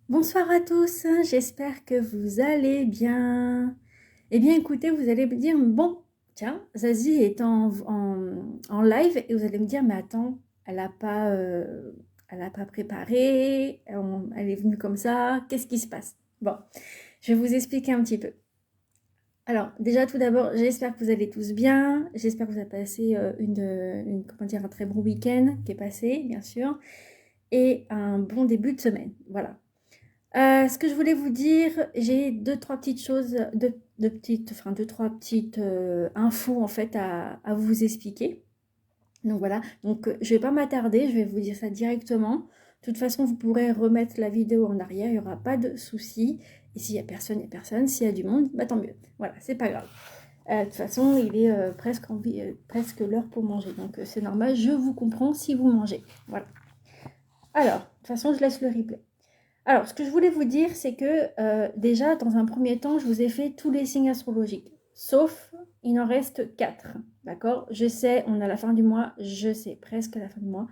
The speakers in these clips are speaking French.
Bonsoir à tous, j'espère que vous allez bien. Eh bien écoutez, vous allez me dire, bon, tiens, Zazie est en live et vous allez me dire, mais attends, elle a pas préparé, elle est venue comme ça, qu'est-ce qui se passe? Bon, je vais vous expliquer un petit peu. Alors, déjà tout d'abord, j'espère que vous allez tous bien, j'espère que vous avez passé comment dire, un très bon week-end qui est passé, bien sûr, et un bon début de semaine, voilà. Ce que je voulais vous dire, j'ai deux, trois petites choses, deux, trois petites infos en fait à vous expliquer. Donc voilà, donc je vais pas m'attarder, je vais vous dire ça directement. De toute façon, vous pourrez remettre la vidéo en arrière, il n'y aura pas de souci. Et s'il y a personne, il y a personne. S'il y a du monde, bah tant mieux. Voilà, c'est pas grave. De toute façon, il est presque l'heure pour manger. Donc c'est normal, je vous comprends si vous mangez. Voilà. Alors, de toute façon, je laisse le replay. Alors, ce que je voulais vous dire, c'est que déjà, dans un premier temps, je vous ai fait tous les signes astrologiques. Sauf, il en reste 4. D'accord? Je sais, on est à la fin du mois. Je sais, presque à la fin du mois.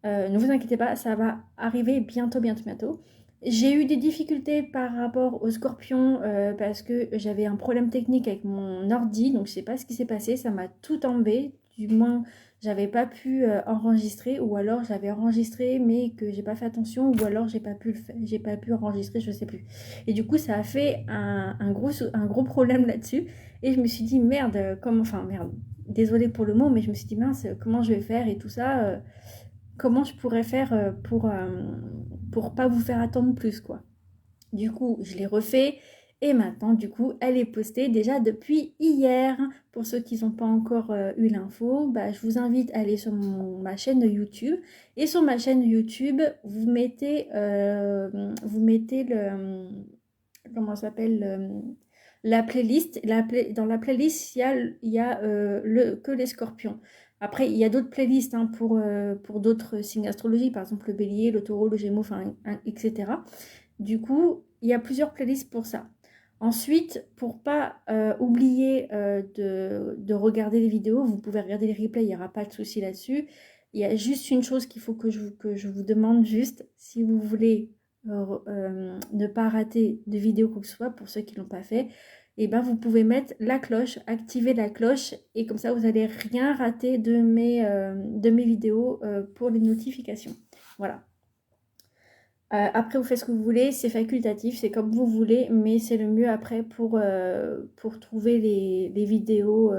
Ne vous inquiétez pas, ça va arriver bientôt, bientôt, bientôt. J'ai eu des difficultés par rapport au scorpion parce que j'avais un problème technique avec mon ordi. Donc, je ne sais pas ce qui s'est passé. Ça m'a tout enlevé. Du moins, j'avais pas pu enregistrer, ou alors j'avais enregistré mais que j'ai pas fait attention, ou alors j'ai pas pu enregistrer, je sais plus. Et du coup, ça a fait un gros problème là-dessus. Et je me suis dit merde, merde. Désolée pour le mot, mais je me suis dit mince, comment je vais faire et tout ça. Comment je pourrais faire pour pas vous faire attendre plus, quoi. Du coup, je l'ai refait et maintenant, du coup, elle est postée déjà depuis hier. Pour ceux qui n'ont pas encore eu l'info, bah, je vous invite à aller sur ma chaîne YouTube. Et sur ma chaîne YouTube, vous mettez comment ça s'appelle, la playlist. Dans la playlist, il y a que les scorpions. Après, il y a d'autres playlists hein, pour d'autres signes astrologiques, par exemple le bélier, le taureau, le gémeaux, etc. Du coup, il y a plusieurs playlists pour ça. Ensuite, pour pas oublier de regarder les vidéos, vous pouvez regarder les replays, il n'y aura pas de souci là-dessus. Il y a juste une chose qu'il faut que je vous demande juste, si vous voulez ne pas rater de vidéos quoi que ce soit, pour ceux qui ne l'ont pas fait, et ben vous pouvez mettre la cloche, activer la cloche, et comme ça vous n'allez rien rater de mes vidéos pour les notifications. Voilà. Après, vous faites ce que vous voulez, c'est facultatif, c'est comme vous voulez, mais c'est le mieux après pour trouver les vidéos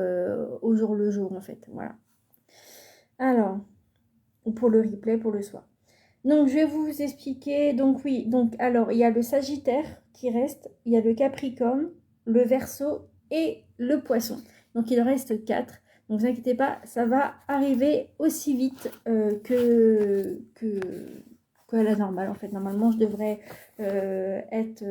au jour le jour, en fait. Voilà. Alors, ou pour le replay, pour le soir. Donc, je vais vous expliquer. Donc, oui, donc, alors, il y a le Sagittaire qui reste, il y a le Capricorne, le Verseau et le Poisson. Donc, il en reste 4. Donc, ne vous inquiétez pas, ça va arriver aussi vite qu'à la normale. En fait, normalement, je devrais être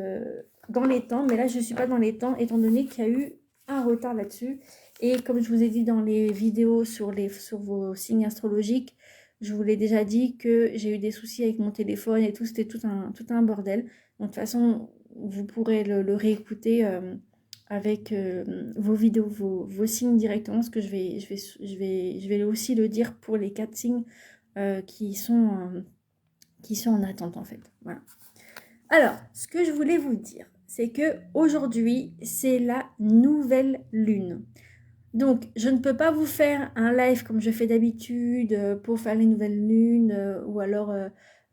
dans les temps, mais là, je ne suis pas dans les temps, étant donné qu'il y a eu un retard là-dessus. Et comme je vous ai dit dans les vidéos sur vos signes astrologiques, je vous l'ai déjà dit que j'ai eu des soucis avec mon téléphone et tout, c'était tout un bordel. Donc de toute façon, vous pourrez le réécouter avec vos vidéos, vos signes directement, parce que je vais aussi le dire pour les 4 signes qui sont en attente en fait. Voilà. Alors, ce que je voulais vous dire, c'est que aujourd'hui, c'est la nouvelle lune. Donc, je ne peux pas vous faire un live comme je fais d'habitude pour faire les nouvelles lunes ou alors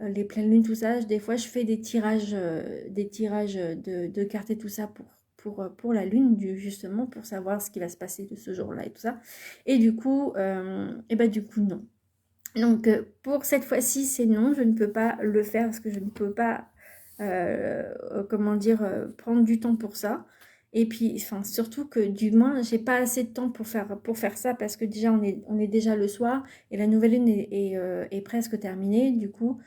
les pleines lunes, tout ça. Des fois, je fais des tirages de cartes et tout ça pour la lune, justement, pour savoir ce qui va se passer de ce jour-là et tout ça. Et du coup, non. Donc, pour cette fois-ci, c'est non, je ne peux pas le faire parce que je ne peux pas, prendre du temps pour ça. Et puis, enfin, surtout que du moins, j'ai pas assez de temps pour faire ça parce que déjà, on est déjà le soir et la nouvelle lune est presque terminée, du coup.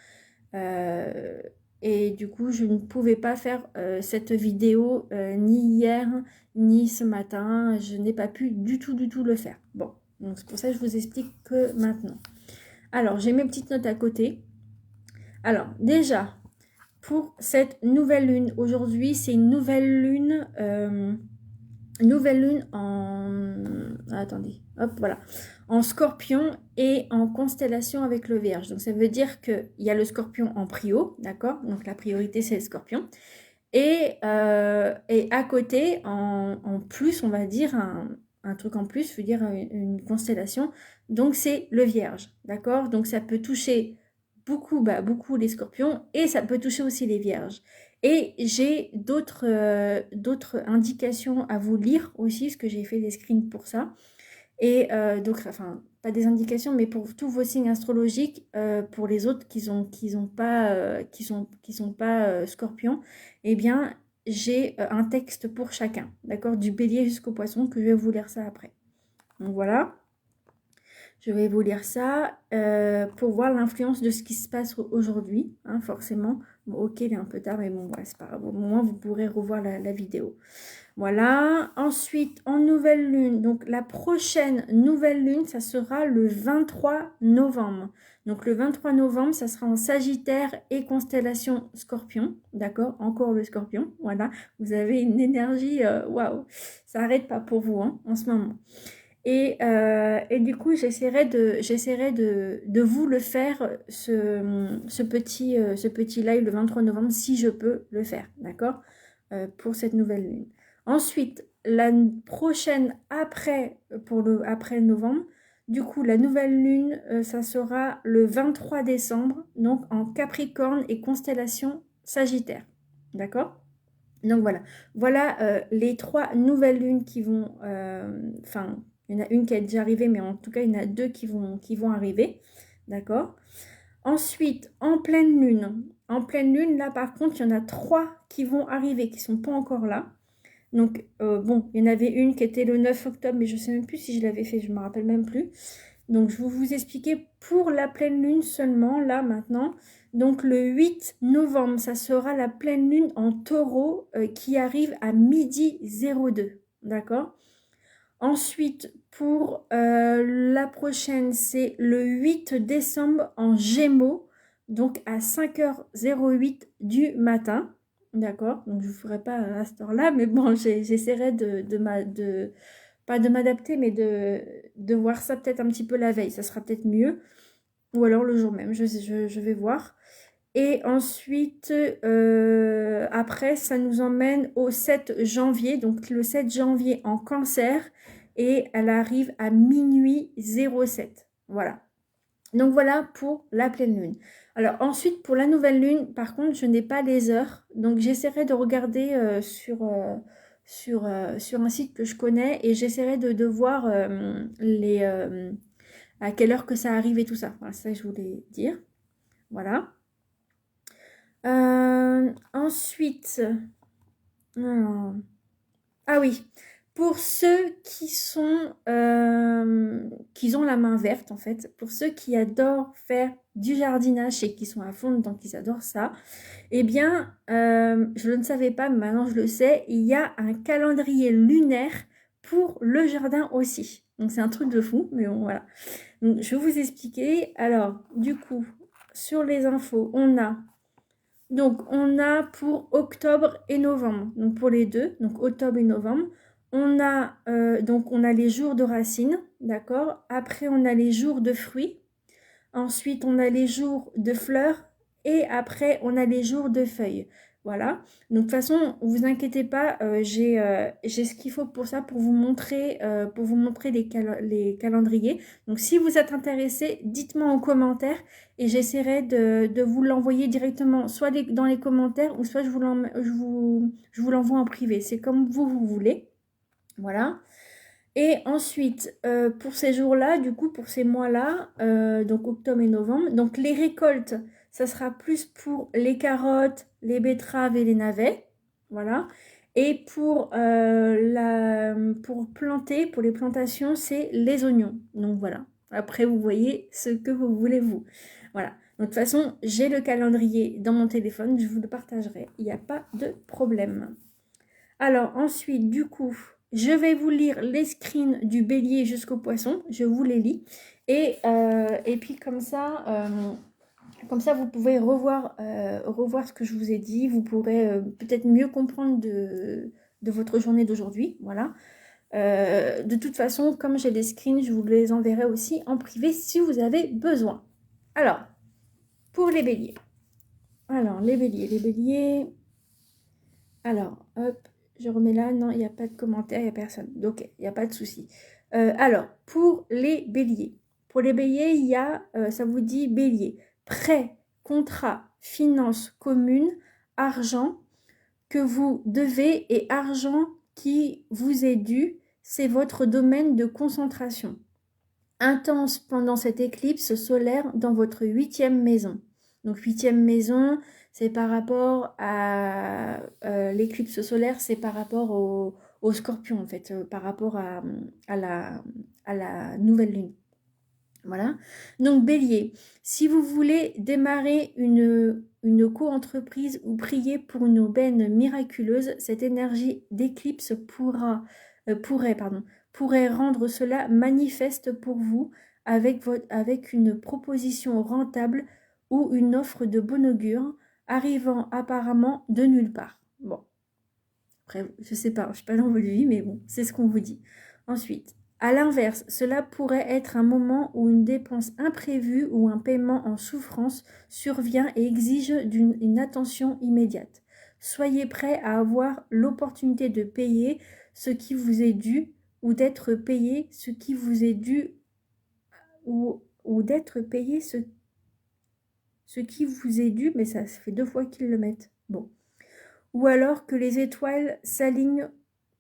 Euh, et du coup, je ne pouvais pas faire cette vidéo ni hier, ni ce matin. Je n'ai pas pu du tout le faire. Bon, donc c'est pour ça que je vous explique que maintenant. Alors, j'ai mes petites notes à côté. Alors, déjà, pour cette nouvelle lune, aujourd'hui, c'est une nouvelle lune nouvelle lune en... Attendez, hop, voilà. En scorpion et en constellation avec le vierge. Donc ça veut dire qu'il y a le scorpion en prio, d'accord? Donc la priorité c'est le scorpion. Et à côté, en plus, on va dire un truc en plus, je veux dire une constellation. Donc c'est le vierge, d'accord? Donc ça peut toucher beaucoup, beaucoup les scorpions et ça peut toucher aussi les vierges. Et j'ai d'autres indications à vous lire aussi, parce que j'ai fait des screens pour ça. Et donc, enfin, pas des indications, mais pour tous vos signes astrologiques, pour les autres qui sont pas scorpions, eh bien, j'ai un texte pour chacun, d'accord? Du bélier jusqu'au poisson, que je vais vous lire ça après. Donc voilà. Je vais vous lire ça pour voir l'influence de ce qui se passe aujourd'hui, hein, forcément. Bon, ok, il est un peu tard, mais bon, ouais, c'est pas grave. Au moment, vous pourrez revoir la vidéo. Voilà. Ensuite, en nouvelle lune, donc la prochaine nouvelle lune, ça sera le 23 novembre. Donc le 23 novembre, ça sera en Sagittaire et constellation Scorpion. D'accord? Encore le Scorpion. Voilà. Vous avez une énergie, waouh. Ça n'arrête pas pour vous hein, en ce moment. Et du coup, j'essaierai de vous le faire, ce petit live le 23 novembre, si je peux le faire, d'accord, pour cette nouvelle lune. Ensuite, la prochaine après novembre, du coup, la nouvelle lune, ça sera le 23 décembre, donc en Capricorne et constellation Sagittaire, d'accord? Donc voilà les 3 nouvelles lunes qui vont, enfin, il y en a une qui est déjà arrivée, mais en tout cas, il y en a 2 qui vont arriver, d'accord? Ensuite, en pleine lune, là par contre, il y en a 3 qui vont arriver, qui ne sont pas encore là. Donc, bon, il y en avait une qui était le 9 octobre, mais je ne sais même plus si je l'avais fait, je ne me rappelle même plus. Donc, je vais vous expliquer pour la pleine lune seulement, là, maintenant. Donc, le 8 novembre, ça sera la pleine lune en taureau qui arrive à midi 02. D'accord? Ensuite, pour la prochaine, c'est le 8 décembre en gémeaux, donc à 5h08 du matin. D'accord? Donc, je ne vous ferai pas à cette heure-là, mais bon, j'essaierai pas de m'adapter, mais de voir ça peut-être un petit peu la veille. Ça sera peut-être mieux. Ou alors le jour même, je vais voir. Et ensuite, après, ça nous emmène au 7 janvier. Donc le 7 janvier en cancer. Et elle arrive à minuit 07. Voilà. Donc voilà pour la pleine lune. Alors ensuite, pour la nouvelle lune, par contre, je n'ai pas les heures. Donc j'essaierai de regarder sur un site que je connais. Et j'essaierai de voir à quelle heure que ça arrive et tout ça. Voilà, c'est ça que je voulais dire. Voilà. Ensuite, ah oui, pour ceux qui ont la main verte en fait, pour ceux qui adorent faire du jardinage et qui sont à fond dedans, qui adorent ça, eh bien, je ne savais pas, mais maintenant je le sais, il y a un calendrier lunaire pour le jardin aussi. Donc c'est un truc de fou, mais bon voilà. Donc je vais vous expliquer. Alors, du coup, sur les infos, on a pour octobre et novembre, donc pour les deux, donc octobre et novembre, on a les jours de racines, d'accord? Après, on a les jours de fruits. Ensuite, on a les jours de fleurs. Et après, on a les jours de feuilles. Voilà. Donc, de toute façon, vous inquiétez pas, j'ai ce qu'il faut pour ça, pour vous montrer les calendriers. Donc, si vous êtes intéressé, dites-moi en commentaire et j'essaierai de vous l'envoyer directement, soit dans les commentaires ou soit je vous l'envoie en privé. C'est comme vous voulez. Voilà. Et ensuite, pour ces jours-là, du coup, pour ces mois-là, donc octobre et novembre, donc les récoltes, ça sera plus pour les carottes, les betteraves et les navets. Voilà. Et pour planter, pour les plantations, c'est les oignons. Donc voilà. Après, vous voyez ce que vous voulez, vous. Voilà. Donc, de toute façon, j'ai le calendrier dans mon téléphone. Je vous le partagerai. Il n'y a pas de problème. Alors, ensuite, du coup, je vais vous lire les screens du bélier jusqu'au poisson. Je vous les lis. Et puis, comme ça, vous pouvez revoir ce que je vous ai dit. Vous pourrez peut-être mieux comprendre de votre journée d'aujourd'hui, voilà. De toute façon, comme j'ai les screens, je vous les enverrai aussi en privé si vous avez besoin. Alors, pour les béliers. Alors, les béliers. Alors, hop, je remets là. Non, il n'y a pas de commentaire, il n'y a personne. Donc, il n'y a pas de souci. Alors, pour les béliers. Pour les béliers, il y a, ça vous dit bélier. Prêt, contrat, finance commune, argent que vous devez et argent qui vous est dû. C'est votre domaine de concentration. Intense pendant cette éclipse solaire dans votre 8e maison. Donc 8e maison, c'est par rapport à l'éclipse solaire, c'est par rapport au scorpion en fait, par rapport à la nouvelle lune. Voilà. Donc bélier, si vous voulez démarrer une co-entreprise ou prier pour une aubaine miraculeuse, cette énergie d'éclipse pourrait rendre cela manifeste pour vous avec une proposition rentable ou une offre de bon augure arrivant apparemment de nulle part. Bon, après, je sais pas dans votre vie, mais bon, c'est ce qu'on vous dit. Ensuite, à l'inverse, cela pourrait être un moment où une dépense imprévue ou un paiement en souffrance survient et exige une attention immédiate. Soyez prêt à avoir l'opportunité de payer ce qui vous est dû ou d'être payé ce qui vous est dû ou d'être payé ce qui vous est dû, mais ça fait 2 fois qu'ils le mettent. Bon. Ou alors que les étoiles s'alignent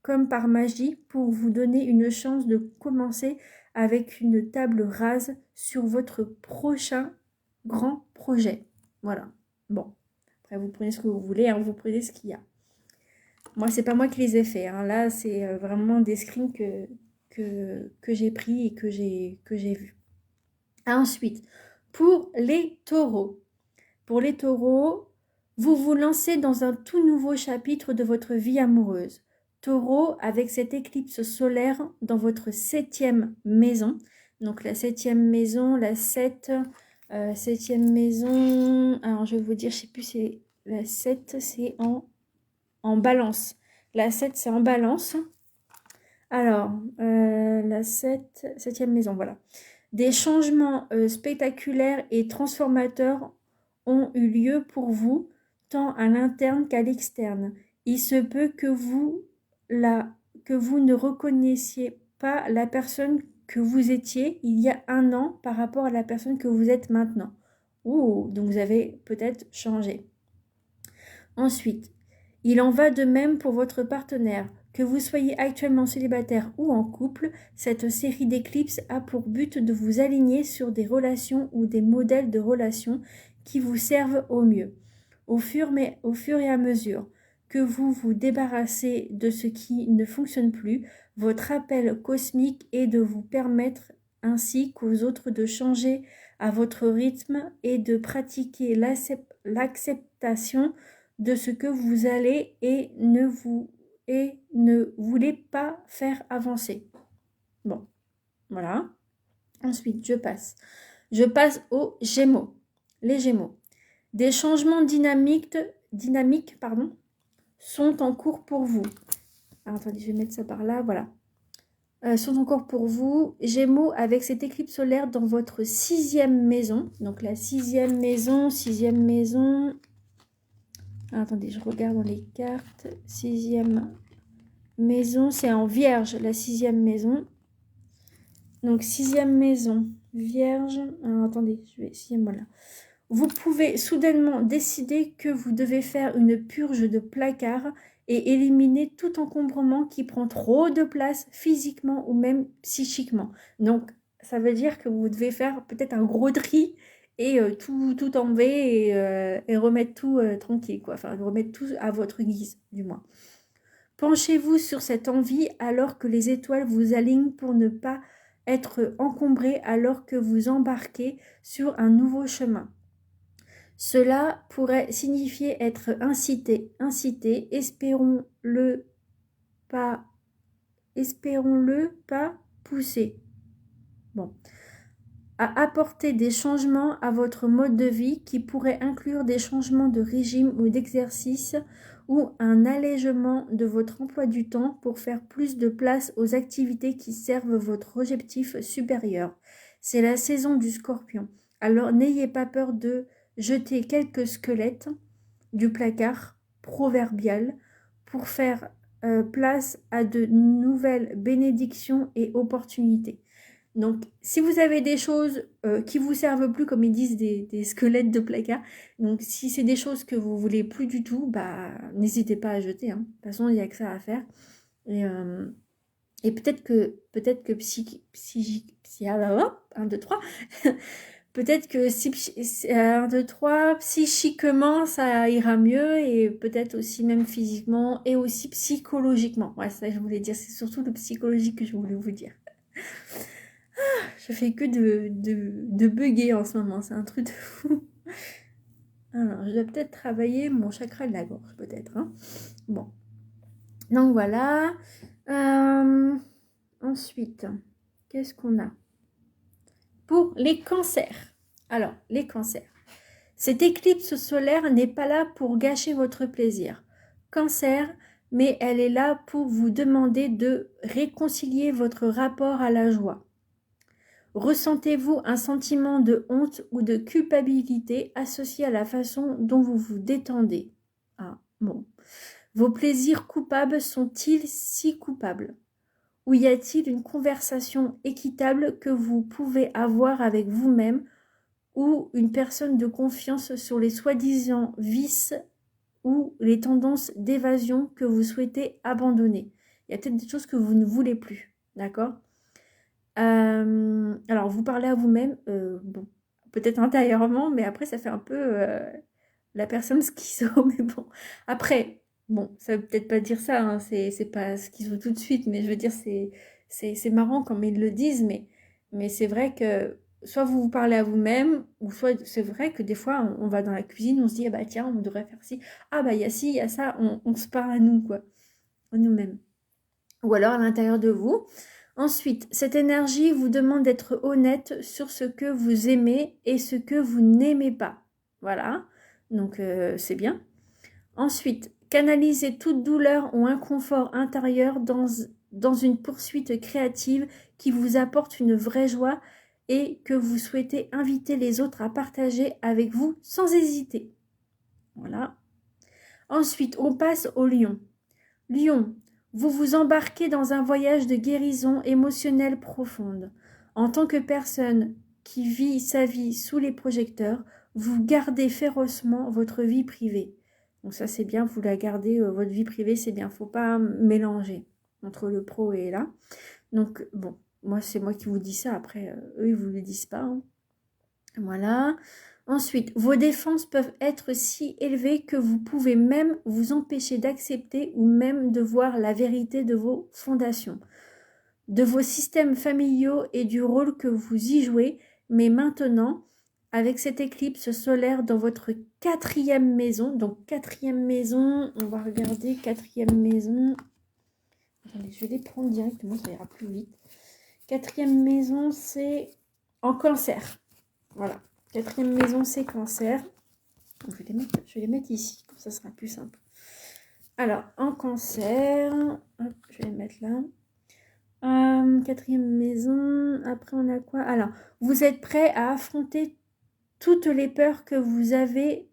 comme par magie pour vous donner une chance de commencer avec une table rase sur votre prochain grand projet. Voilà. Bon. Après, vous prenez ce que vous voulez, hein, vous prenez ce qu'il y a. Moi, c'est pas moi qui les ai faits. Hein. Là, c'est vraiment des screens que j'ai pris et que j'ai vus. Ensuite, pour les taureaux. Pour les taureaux, vous vous lancez dans un tout nouveau chapitre de votre vie amoureuse. Taureau, avec cette éclipse solaire dans votre 7e maison. Donc la 7e maison, la 7e maison, alors je vais vous dire, je sais plus, c'est la 7, c'est en balance. La 7, c'est en balance. Alors, la 7e maison, voilà. Des changements spectaculaires et transformateurs ont eu lieu pour vous, tant à l'interne qu'à l'externe. Il se peut que vous ne reconnaissiez pas la personne que vous étiez il y a un an par rapport à la personne que vous êtes maintenant. Ouh, donc vous avez peut-être changé. Ensuite, il en va de même pour votre partenaire. Que vous soyez actuellement célibataire ou en couple, cette série d'éclipses a pour but de vous aligner sur des relations ou des modèles de relations qui vous servent au mieux. Au fur et à mesure que vous vous débarrassez de ce qui ne fonctionne plus, votre appel cosmique est de vous permettre ainsi qu'aux autres de changer à votre rythme et de pratiquer l'acceptation de ce que vous allez et ne voulez pas faire avancer. Bon, voilà. Ensuite, je passe aux Gémeaux. Les Gémeaux. Des changements dynamiques sont en cours pour vous. Alors, attendez, je vais mettre ça par là, voilà. Sont en cours pour vous. Gémeaux, avec cette éclipse solaire dans votre 6e maison. Donc, la 6e maison. Alors, attendez, je regarde dans les cartes. 6e maison, c'est en Vierge, la 6e maison. Donc, 6e maison, Vierge. Alors, attendez, je vais essayer, voilà. Vous pouvez soudainement décider que vous devez faire une purge de placard et éliminer tout encombrement qui prend trop de place physiquement ou même psychiquement. Donc, ça veut dire que vous devez faire peut-être un gros tri et tout enlever et remettre tout tranquille, quoi. Enfin, remettre tout à votre guise, du moins. Penchez-vous sur cette envie alors que les étoiles vous alignent pour ne pas être encombré alors que vous embarquez sur un nouveau chemin. Cela pourrait signifier être incité, espérons-le pas poussé. Bon. à apporter des changements à votre mode de vie qui pourraient inclure des changements de régime ou d'exercice ou un allègement de votre emploi du temps pour faire plus de place aux activités qui servent votre objectif supérieur. C'est la saison du Scorpion. Alors n'ayez pas peur de jeter quelques squelettes du placard proverbial pour faire place à de nouvelles bénédictions et opportunités. Donc, si vous avez des choses qui vous servent plus, comme ils disent, des squelettes de placard, donc si c'est des choses que vous voulez plus du tout, bah n'hésitez pas à jeter. Hein. De toute façon, il n'y a que ça à faire. Et peut-être que 1, 2, 3, peut-être que si 1, 2, 3, psychiquement, ça ira mieux et peut-être aussi même physiquement et aussi psychologiquement. Ouais, ça je voulais dire, c'est surtout le psychologique que je voulais vous dire. Je fais que de bugger en ce moment, c'est un truc de fou. Alors, je dois peut-être travailler mon chakra de la gorge, peut-être. Hein. Bon. Donc voilà. Ensuite, qu'est-ce qu'on a? Pour les cancers. Alors, les cancers. Cette éclipse solaire n'est pas là pour gâcher votre plaisir. Cancer, mais elle est là pour vous demander de réconcilier votre rapport à la joie. Ressentez-vous un sentiment de honte ou de culpabilité associé à la façon dont vous vous détendez? Ah, bon. Vos plaisirs coupables sont-ils si coupables? Ou y a-t-il une conversation équitable que vous pouvez avoir avec vous-même ou une personne de confiance sur les soi-disant vices ou les tendances d'évasion que vous souhaitez abandonner? Il y a peut-être des choses que vous ne voulez plus, d'accord? Alors, vous parlez à vous-même, bon, peut-être intérieurement, mais après, ça fait un peu la personne schizo, mais bon. Après, bon, ça veut peut-être pas dire ça, hein, c'est pas schizo tout de suite, mais je veux dire, c'est marrant comme ils le disent, mais c'est vrai que soit vous vous parlez à vous-même, ou soit c'est vrai que des fois, on va dans la cuisine, on se dit, ah bah tiens, on devrait faire ci, ah bah il y a ci, il y a ça, on se parle à nous, quoi, à nous-mêmes. Ou alors à l'intérieur de vous. Ensuite, cette énergie vous demande d'être honnête sur ce que vous aimez et ce que vous n'aimez pas. Voilà, donc c'est bien. Ensuite, canalisez toute douleur ou inconfort intérieur dans une poursuite créative qui vous apporte une vraie joie et que vous souhaitez inviter les autres à partager avec vous sans hésiter. Voilà. Ensuite, on passe au lion. Lion, vous vous embarquez dans un voyage de guérison émotionnelle profonde. En tant que personne qui vit sa vie sous les projecteurs, vous gardez férocement votre vie privée. Donc ça c'est bien, vous la gardez, votre vie privée c'est bien, faut pas mélanger entre le pro et là. Donc bon, moi c'est moi qui vous dis ça, après eux ils vous le disent pas. Hein. Voilà. Ensuite, vos défenses peuvent être si élevées que vous pouvez même vous empêcher d'accepter ou même de voir la vérité de vos fondations, de vos systèmes familiaux et du rôle que vous y jouez. Mais maintenant, avec cette éclipse solaire dans votre 4e maison, donc 4e maison, on va regarder 4e maison. Attendez, je vais les prendre directement, ça ira plus vite. 4e maison, c'est en cancer. Voilà. 4e maison, c'est cancer. Je vais les mettre ici, comme ça sera plus simple. Alors, en cancer, hop, je vais les mettre là. 4e maison, après on a quoi? Alors, vous êtes prêt à affronter toutes les peurs que vous avez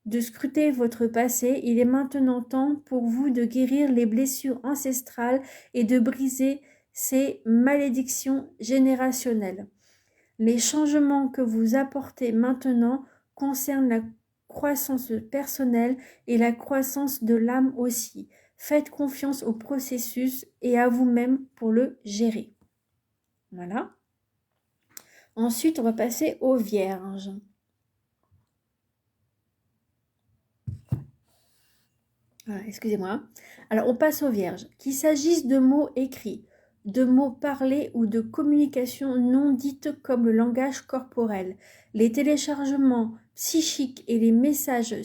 de scruter votre passé. Il est maintenant temps pour vous de guérir les blessures ancestrales et de briser ces malédictions générationnelles. Les changements que vous apportez maintenant concernent la croissance personnelle et la croissance de l'âme aussi. Faites confiance au processus et à vous-même pour le gérer. Voilà. Ensuite, on va passer aux vierges. Voilà, excusez-moi. Alors, on passe aux vierges. Qu'il s'agisse de mots écrits, de mots parlés ou de communication non dite comme le langage corporel, les téléchargements psychiques et les messages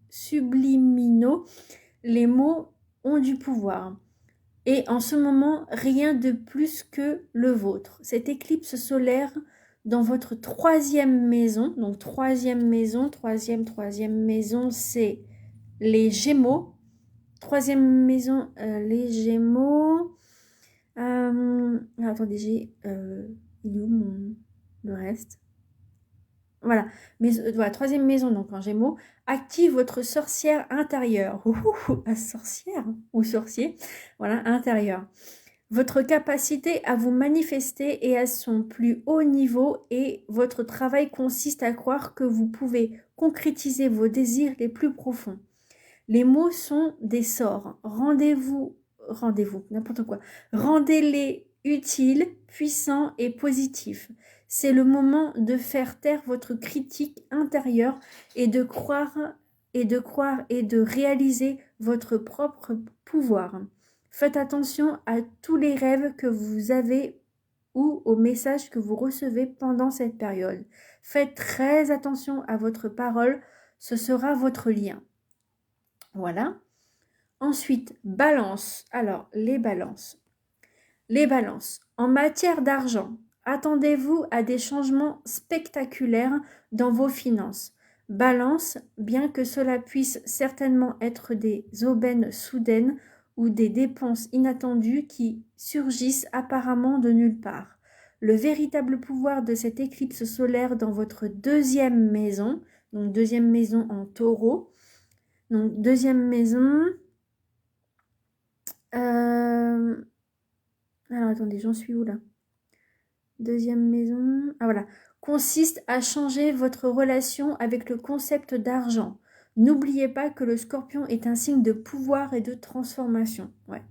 subliminaux, les mots ont du pouvoir. Et en ce moment, rien de plus que le vôtre. Cette éclipse solaire dans votre troisième maison. Donc troisième maison, troisième maison, c'est les Gémeaux. Troisième maison, les Gémeaux. Attendez, il est où le reste? Voilà. Mais, voilà, troisième maison, donc en Gémeaux. Active votre sorcière intérieure. Sorcière ou sorcier. Voilà, intérieur. Votre capacité à vous manifester est à son plus haut niveau et votre travail consiste à croire que vous pouvez concrétiser vos désirs les plus profonds. Les mots sont des sorts. Rendez-vous, n'importe quoi. Rendez-les utiles, puissants et positifs. C'est le moment de faire taire votre critique intérieure et de croire et de réaliser votre propre pouvoir. Faites attention à tous les rêves que vous avez ou aux messages que vous recevez pendant cette période. Faites très attention à votre parole, ce sera votre lien. Voilà. Ensuite, balance. Alors, les balances. Les balances. En matière d'argent, attendez-vous à des changements spectaculaires dans vos finances. Balance, bien que cela puisse certainement être des aubaines soudaines ou des dépenses inattendues qui surgissent apparemment de nulle part. Le véritable pouvoir de cette éclipse solaire dans votre deuxième maison, donc deuxième maison en taureau, donc deuxième maison, alors attendez, j'en suis où là? Deuxième maison, ah voilà, consiste à changer votre relation avec le concept d'argent. N'oubliez pas que le scorpion est un signe de pouvoir et de transformation. Ouais.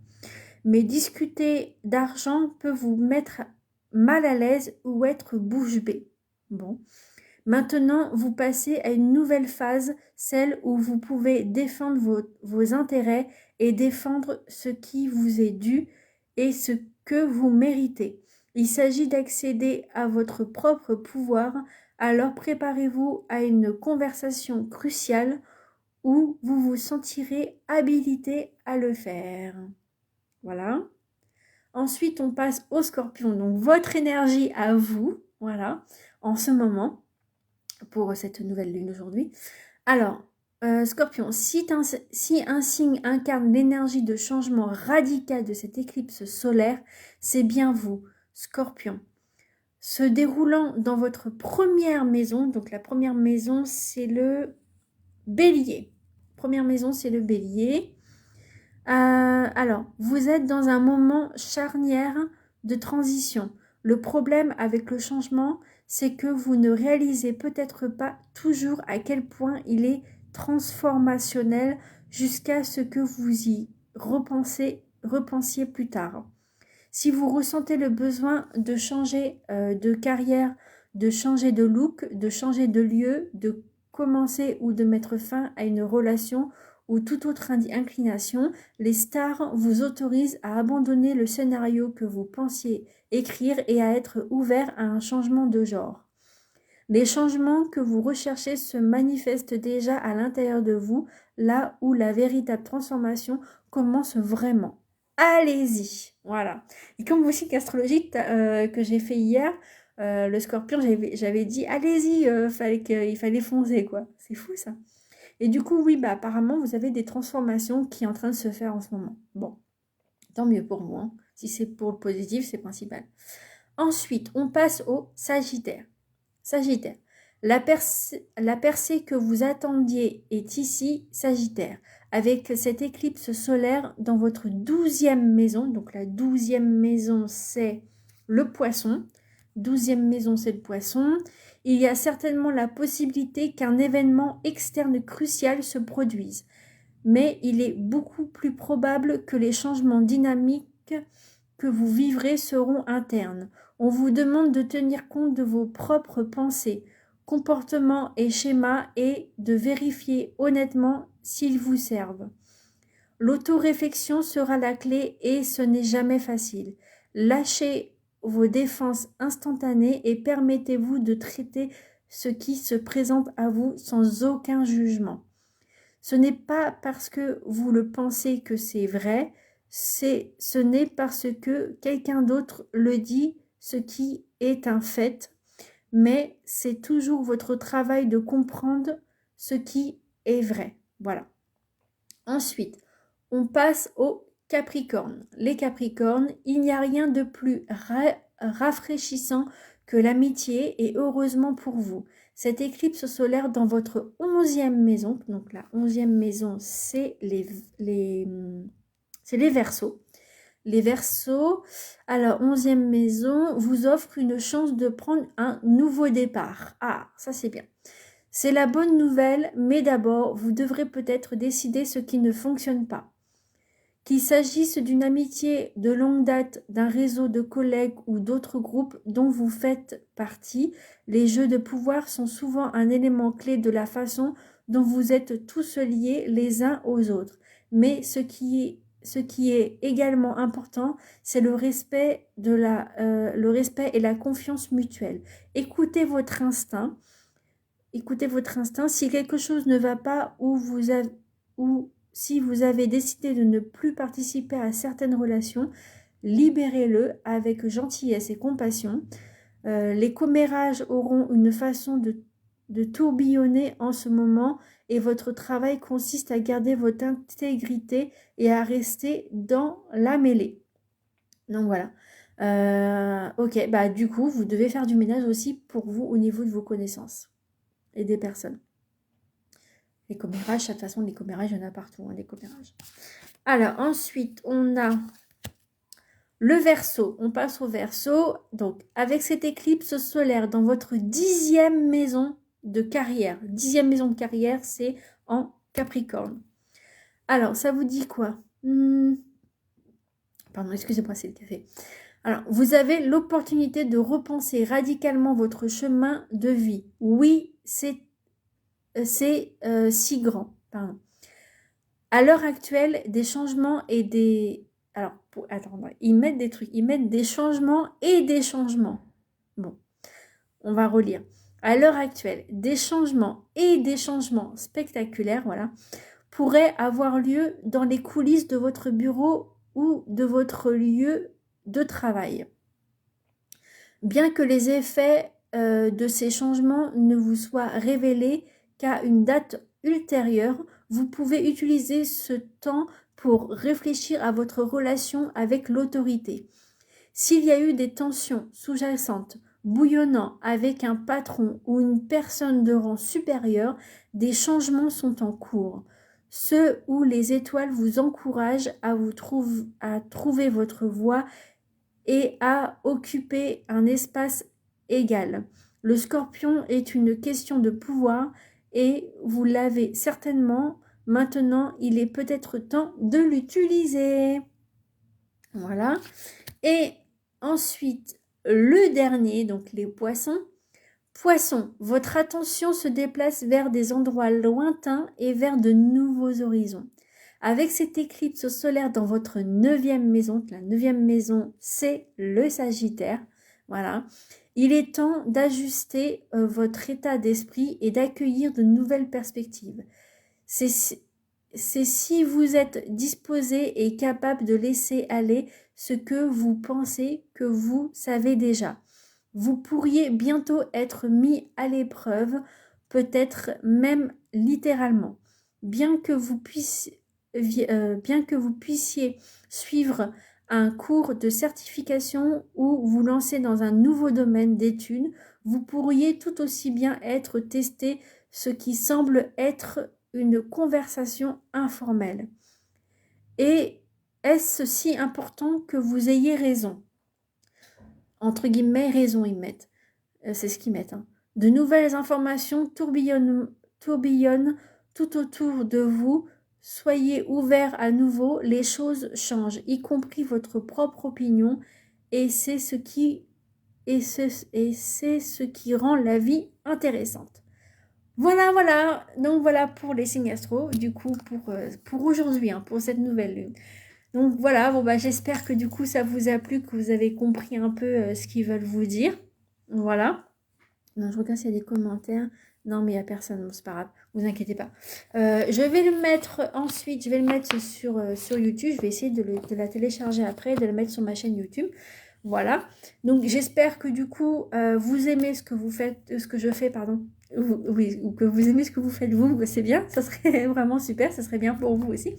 Mais discuter d'argent peut vous mettre mal à l'aise ou être bouche bée. Bon. Maintenant, vous passez à une nouvelle phase, celle où vous pouvez défendre vos intérêts et défendre ce qui vous est dû et ce que vous méritez. Il s'agit d'accéder à votre propre pouvoir, alors préparez-vous à une conversation cruciale où vous vous sentirez habilité à le faire. Voilà. Ensuite, on passe au Scorpion. Donc, votre énergie à vous, voilà, en ce moment, pour cette nouvelle lune aujourd'hui. Alors, Scorpion, si un signe incarne l'énergie de changement radical de cette éclipse solaire, c'est bien vous, Scorpion. Se déroulant dans votre première maison, donc la première maison, c'est le Bélier. Première maison, c'est le Bélier. Alors, vous êtes dans un moment charnière de transition. Le problème avec le changement, c'est que vous ne réalisez peut-être pas toujours à quel point il est transformationnel jusqu'à ce que vous y repensiez plus tard. Si vous ressentez le besoin de changer de carrière, de changer de look, de changer de lieu, de commencer ou de mettre fin à une relation ou toute autre inclination, les stars vous autorisent à abandonner le scénario que vous pensiez écrire et à être ouvert à un changement de genre. Les changements que vous recherchez se manifestent déjà à l'intérieur de vous, là où la véritable transformation commence vraiment. Allez-y, voilà. Et comme vous cycle astrologique que j'ai fait hier, le Scorpion, j'avais dit allez-y, il fallait foncer quoi. C'est fou ça. Et du coup, oui, apparemment, vous avez des transformations qui sont en train de se faire en ce moment. Bon, tant mieux pour moi. Hein. Si c'est pour le positif, c'est principal. Ensuite, on passe au Sagittaire. Sagittaire. La percée que vous attendiez est ici, Sagittaire, avec cette éclipse solaire dans votre 12e maison. Donc la 12e maison, c'est le Poisson. 12e maison, c'est le Poisson. Il y a certainement la possibilité qu'un événement externe crucial se produise. Mais il est beaucoup plus probable que les changements dynamiques que vous vivrez seront internes. On vous demande de tenir compte de vos propres pensées, comportements et schémas et de vérifier honnêtement s'ils vous servent. L'autoréflexion sera la clé et ce n'est jamais facile. Lâchez vos défenses instantanées et permettez-vous de traiter ce qui se présente à vous sans aucun jugement. Ce n'est pas parce que vous le pensez que c'est vrai, ce n'est parce que quelqu'un d'autre le dit, ce qui est un fait. mais c'est toujours votre travail de comprendre ce qui est vrai. Voilà. Ensuite, on passe aux Capricornes. Les Capricornes, il n'y a rien de plus rafraîchissant que l'amitié et heureusement pour vous. Cette éclipse solaire dans votre 11e maison, donc la 11e maison, c'est les Verseaux. Les Verseaux, à la 11e maison, vous offre une chance de prendre un nouveau départ. Ah, ça c'est bien. C'est la bonne nouvelle, mais d'abord, vous devrez peut-être décider ce qui ne fonctionne pas. Qu'il s'agisse d'une amitié de longue date, d'un réseau de collègues ou d'autres groupes dont vous faites partie, les jeux de pouvoir sont souvent un élément clé de la façon dont vous êtes tous liés les uns aux autres. Mais ce qui est également important, c'est le respect et la confiance mutuelle. Écoutez votre instinct. Écoutez votre instinct. Si quelque chose ne va pas ou si vous avez décidé de ne plus participer à certaines relations, libérez-le avec gentillesse et compassion. Les commérages auront une façon de tourbillonner en ce moment et votre travail consiste à garder votre intégrité et à rester dans la mêlée. Donc voilà. Ok, bah du coup, vous devez faire du ménage aussi pour vous au niveau de vos connaissances et des personnes. Les commérages, de toute façon, les commérages, il y en a partout, hein, les commérages. Alors, ensuite, on a le Verseau. On passe au Verseau. Donc, avec cette éclipse solaire dans votre 10e maison de carrière. 10e maison de carrière, c'est en Capricorne. Alors, ça vous dit quoi? Pardon, excusez-moi, c'est le café. Alors, vous avez l'opportunité de repenser radicalement votre chemin de vie. Oui, c'est si grand. Pardon. À l'heure actuelle, des changements et des... Alors, attends, ils mettent des trucs. Ils mettent des changements et des changements. Bon, on va relire. À l'heure actuelle, des changements et des changements spectaculaires, voilà, pourraient avoir lieu dans les coulisses de votre bureau ou de votre lieu de travail. Bien que les effets de ces changements ne vous soient révélés qu'à une date ultérieure, vous pouvez utiliser ce temps pour réfléchir à votre relation avec l'autorité. S'il y a eu des tensions sous-jacentes, bouillonnant avec un patron ou une personne de rang supérieur, des changements sont en cours. Ceux où les étoiles vous encouragent à trouver votre voie et à occuper un espace égal. Le Scorpion est une question de pouvoir et vous l'avez certainement. Maintenant, il est peut-être temps de l'utiliser. Voilà. Et ensuite, le dernier, donc les poissons. Poissons, votre attention se déplace vers des endroits lointains et vers de nouveaux horizons. Avec cette éclipse solaire dans votre 9e maison, la 9e maison, c'est le Sagittaire. Voilà. Il est temps d'ajuster votre état d'esprit et d'accueillir de nouvelles perspectives. C'est si vous êtes disposé et capable de laisser aller ce que vous pensez que vous savez déjà. Vous pourriez bientôt être mis à l'épreuve, peut-être même littéralement. Bien que vous puissiez suivre un cours de certification ou vous lancer dans un nouveau domaine d'études, vous pourriez tout aussi bien être testé, ce qui semble être une conversation informelle. Et est-ce si important que vous ayez raison? Entre guillemets, raison, ils mettent. C'est ce qu'ils mettent. Hein. De nouvelles informations tourbillonnent tout autour de vous. Soyez ouverts à nouveau, les choses changent, y compris votre propre opinion, et c'est ce qui rend la vie intéressante. Voilà. Donc voilà pour les signes astro, du coup pour aujourd'hui, hein, pour cette nouvelle lune. Donc voilà, bon bah j'espère que du coup ça vous a plu, que vous avez compris un peu ce qu'ils veulent vous dire. Voilà. Non, je regarde s'il y a des commentaires. Non, mais il n'y a personne, bon, c'est pas grave, vous inquiétez pas. Je vais le mettre ensuite, je vais le mettre sur YouTube. Je vais essayer de la télécharger après, de le mettre sur ma chaîne YouTube. Voilà. Donc j'espère que du coup vous aimez ce que vous faites, ce que je fais, pardon. Oui, ou que vous aimez ce que vous faites vous, c'est bien, ça serait vraiment super, ça serait bien pour vous aussi.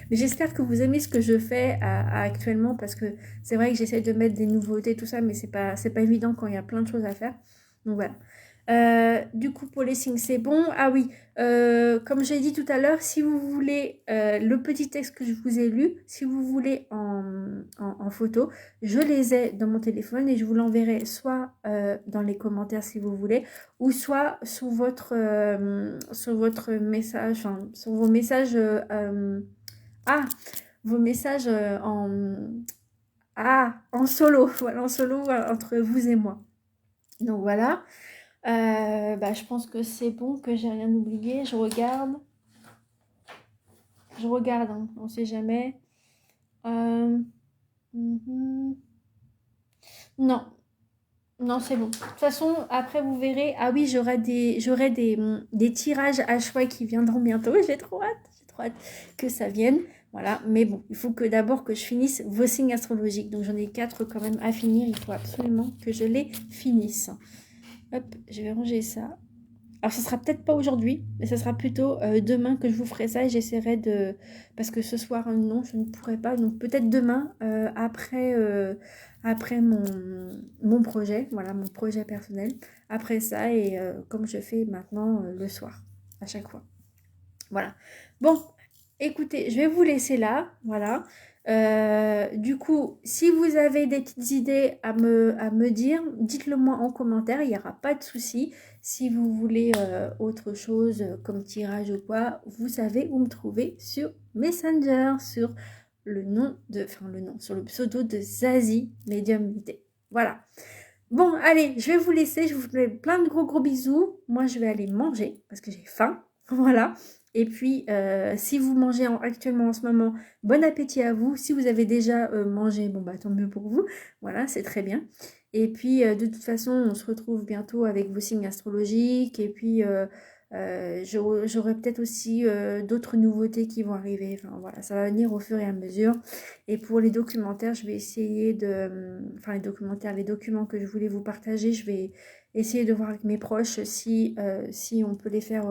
Mais j'espère que vous aimez ce que je fais actuellement parce que c'est vrai que j'essaie de mettre des nouveautés, tout ça, mais c'est pas évident quand il y a plein de choses à faire. Donc voilà. Du coup, pour les signes, c'est bon. Ah oui, comme j'ai dit tout à l'heure, si vous voulez le petit texte que je vous ai lu, si vous voulez en photo, je les ai dans mon téléphone et je vous l'enverrai soit dans les commentaires si vous voulez, ou soit sur votre message, enfin, sur vos messages, ah, vos messages en solo, voilà, en solo entre vous et moi. Donc voilà. Je pense que c'est bon, que j'ai rien oublié. Je regarde, hein, on sait jamais. Euh, mhm. Non, non, c'est bon. De toute façon, après vous verrez. Ah oui, des tirages à choix qui viendront bientôt. J'ai trop hâte que ça vienne. Voilà, mais bon, il faut que d'abord que je finisse vos signes astrologiques. Donc j'en ai 4 quand même à finir. Il faut absolument que je les finisse. Hop, je vais ranger ça. Alors, ce sera peut-être pas aujourd'hui, mais ce sera plutôt demain que je vous ferai ça et j'essaierai de... Parce que ce soir, non, je ne pourrai pas. Donc, peut-être demain, après mon projet, voilà, mon projet personnel. Après ça, et comme je fais maintenant le soir, à chaque fois. Voilà. Bon, écoutez, je vais vous laisser là, voilà. Du coup, si vous avez des petites idées à me dire, dites-le moi en commentaire, il n'y aura pas de souci. Si vous voulez autre chose comme tirage ou quoi, vous savez où me trouver sur Messenger, sur sur le pseudo de Zazie Médiumnité. Voilà. Bon, allez, je vais vous laisser. Je vous fais plein de gros bisous. Moi, je vais aller manger parce que j'ai faim. Voilà. Et puis, si vous mangez actuellement en ce moment, bon appétit à vous. Si vous avez déjà mangé, bon, bah tant mieux pour vous. Voilà, c'est très bien. Et puis, de toute façon, on se retrouve bientôt avec vos signes astrologiques. Et puis, j'aurai peut-être aussi d'autres nouveautés qui vont arriver. Enfin, voilà, ça va venir au fur et à mesure. Et pour les documentaires, je vais essayer de... Enfin, les documents que je voulais vous partager, je vais essayer de voir avec mes proches si on peut les faire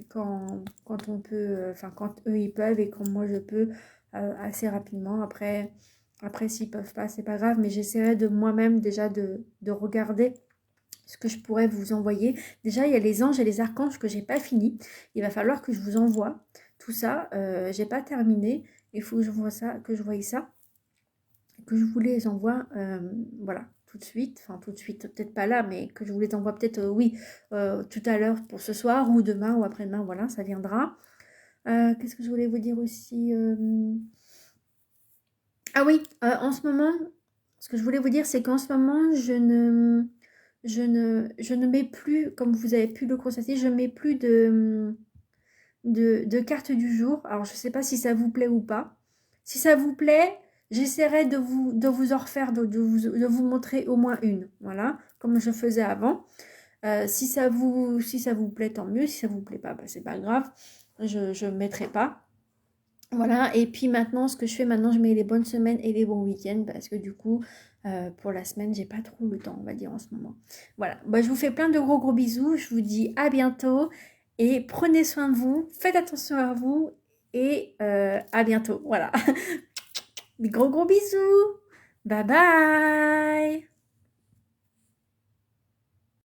quand on peut... Enfin, quand eux, ils peuvent et quand moi, je peux assez rapidement. Après s'ils peuvent pas, c'est pas grave. Mais j'essaierai de moi-même déjà de regarder ce que je pourrais vous envoyer. Déjà, il y a les anges et les archanges que j'ai pas fini. Il va falloir que je vous envoie tout ça. J'ai pas terminé. Il faut que je vois ça, que je voie ça, que je vous les envoie, voilà, tout de suite. Enfin, tout de suite, peut-être pas là, mais que je vous les envoie peut-être, oui, tout à l'heure pour ce soir ou demain ou après-demain. Voilà, ça viendra. Qu'est-ce que je voulais vous dire aussi Ah oui, en ce moment, ce que je voulais vous dire, c'est qu'en ce moment, je ne mets plus, comme vous avez pu le constater, je ne mets plus de carte du jour. Alors, je ne sais pas si ça vous plaît ou pas. Si ça vous plaît, j'essaierai de vous en refaire, de vous montrer au moins une. Voilà, comme je faisais avant. Si ça vous plaît, tant mieux. Si ça vous plaît pas, bah, c'est pas grave. Je ne mettrai pas. Voilà, et puis maintenant, ce que je fais maintenant, je mets les bonnes semaines et les bons week-ends parce que du coup, pour la semaine, j'ai pas trop le temps, on va dire, en ce moment. Voilà, bah, je vous fais plein de gros bisous, je vous dis à bientôt et prenez soin de vous, faites attention à vous et à bientôt. Voilà, des gros bisous, bye bye.